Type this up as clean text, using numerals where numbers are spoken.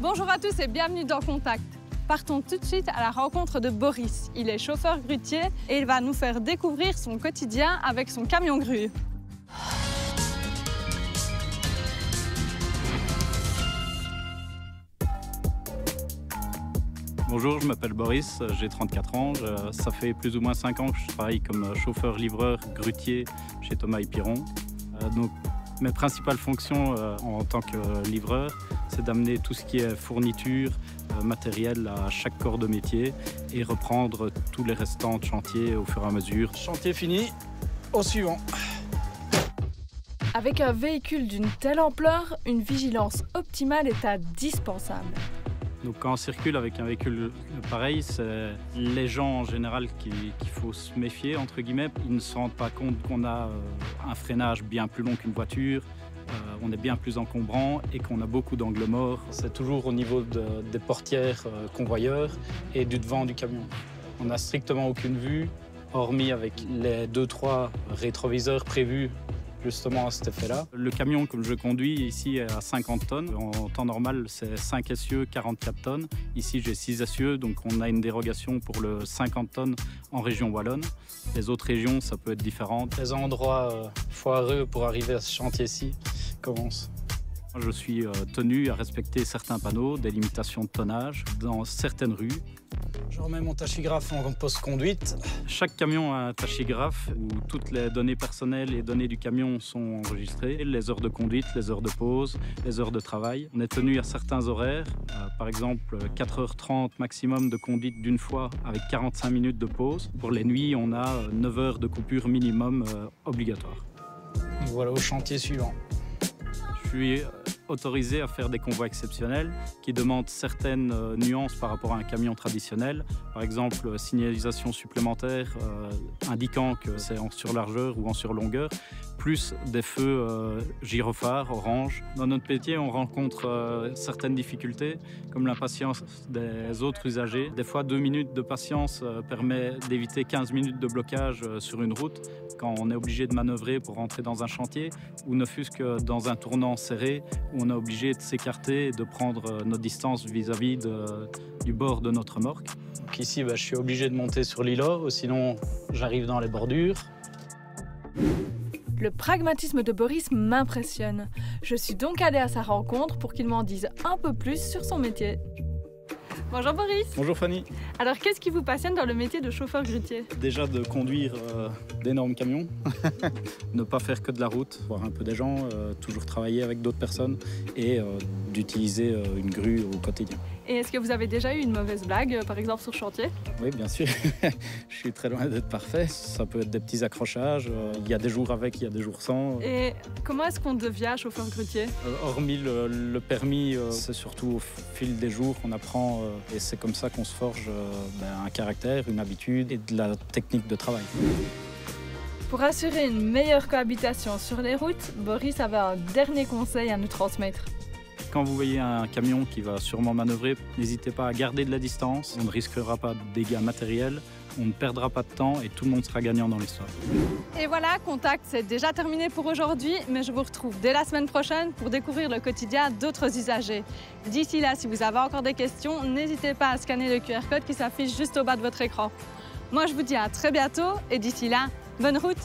Bonjour à tous et bienvenue dans Contact. Partons tout de suite à la rencontre de Boris. Il est chauffeur grutier et il va nous faire découvrir son quotidien avec son camion grue. Bonjour, je m'appelle Boris, j'ai 34 ans. Ça fait plus ou moins 5 ans que je travaille comme chauffeur-livreur grutier chez Thomas & Piron. Donc, mes principales fonctions en tant que livreur, c'est d'amener tout ce qui est fourniture, matériel à chaque corps de métier et reprendre tous les restants de chantier au fur et à mesure. Chantier fini, au suivant. Avec un véhicule d'une telle ampleur, une vigilance optimale est indispensable. Donc quand on circule avec un véhicule pareil, c'est les gens en général qu'il faut se méfier, entre guillemets. Ils ne se rendent pas compte qu'on a un freinage bien plus long qu'une voiture, on est bien plus encombrant et qu'on a beaucoup d'angles morts. C'est toujours au niveau des portières convoyeurs et du devant du camion. On n'a strictement aucune vue, hormis avec les 2-3 rétroviseurs prévus justement à cet effet-là. Le camion que je conduis ici est à 50 tonnes. En temps normal, c'est 5 essieux, 44 tonnes. Ici, j'ai 6 essieux, donc on a une dérogation pour le 50 tonnes en région wallonne. Les autres régions, ça peut être différent. Les endroits foireux pour arriver à ce chantier-ci commencent. Je suis tenu à respecter certains panneaux, des limitations de tonnage dans certaines rues. Je remets mon tachygraphe en post-conduite. Chaque camion a un tachygraphe où toutes les données personnelles et données du camion sont enregistrées. Les heures de conduite, les heures de pause, les heures de travail. On est tenu à certains horaires, par exemple 4h30 maximum de conduite d'une fois avec 45 minutes de pause. Pour les nuits, on a 9 heures de coupure minimum obligatoire. Voilà au chantier suivant. Je suis autorisé à faire des convois exceptionnels qui demandent certaines nuances par rapport à un camion traditionnel. Par exemple, signalisation supplémentaire indiquant que c'est en surlargeur ou en surlongueur, plus des feux gyrophares, orange. Dans notre métier, on rencontre certaines difficultés, comme l'impatience des autres usagers. Des fois, 2 minutes de patience permet d'éviter 15 minutes de blocage sur une route quand on est obligé de manœuvrer pour rentrer dans un chantier, ou ne fût-ce que dans un tournant serré, où on est obligé de s'écarter et de prendre notre distance vis-à-vis du bord de notre remorque. Donc ici, je suis obligé de monter sur l'îlot, sinon j'arrive dans les bordures. Le pragmatisme de Boris m'impressionne. Je suis donc allée à sa rencontre pour qu'il m'en dise un peu plus sur son métier. Bonjour Boris. Bonjour Fanny. Alors qu'est-ce qui vous passionne dans le métier de chauffeur grutier? Déjà de conduire d'énormes camions, ne pas faire que de la route, voir un peu des gens, toujours travailler avec d'autres personnes et d'utiliser une grue au quotidien. Et est-ce que vous avez déjà eu une mauvaise blague, par exemple sur chantier? Oui, bien sûr. Je suis très loin d'être parfait. Ça peut être des petits accrochages. Il y a des jours avec, il y a des jours sans. Et comment est-ce qu'on devient chauffeur grutier? Hormis le permis, c'est surtout au fil des jours qu'on apprend et c'est comme ça qu'on se forge un caractère, une habitude et de la technique de travail. Pour assurer une meilleure cohabitation sur les routes, Boris avait un dernier conseil à nous transmettre. Quand vous voyez un camion qui va sûrement manœuvrer, n'hésitez pas à garder de la distance. On ne risquera pas de dégâts matériels, on ne perdra pas de temps et tout le monde sera gagnant dans l'histoire. Et voilà, Contact, c'est déjà terminé pour aujourd'hui, mais je vous retrouve dès la semaine prochaine pour découvrir le quotidien d'autres usagers. D'ici là, si vous avez encore des questions, n'hésitez pas à scanner le QR code qui s'affiche juste au bas de votre écran. Moi, je vous dis à très bientôt et d'ici là, bonne route!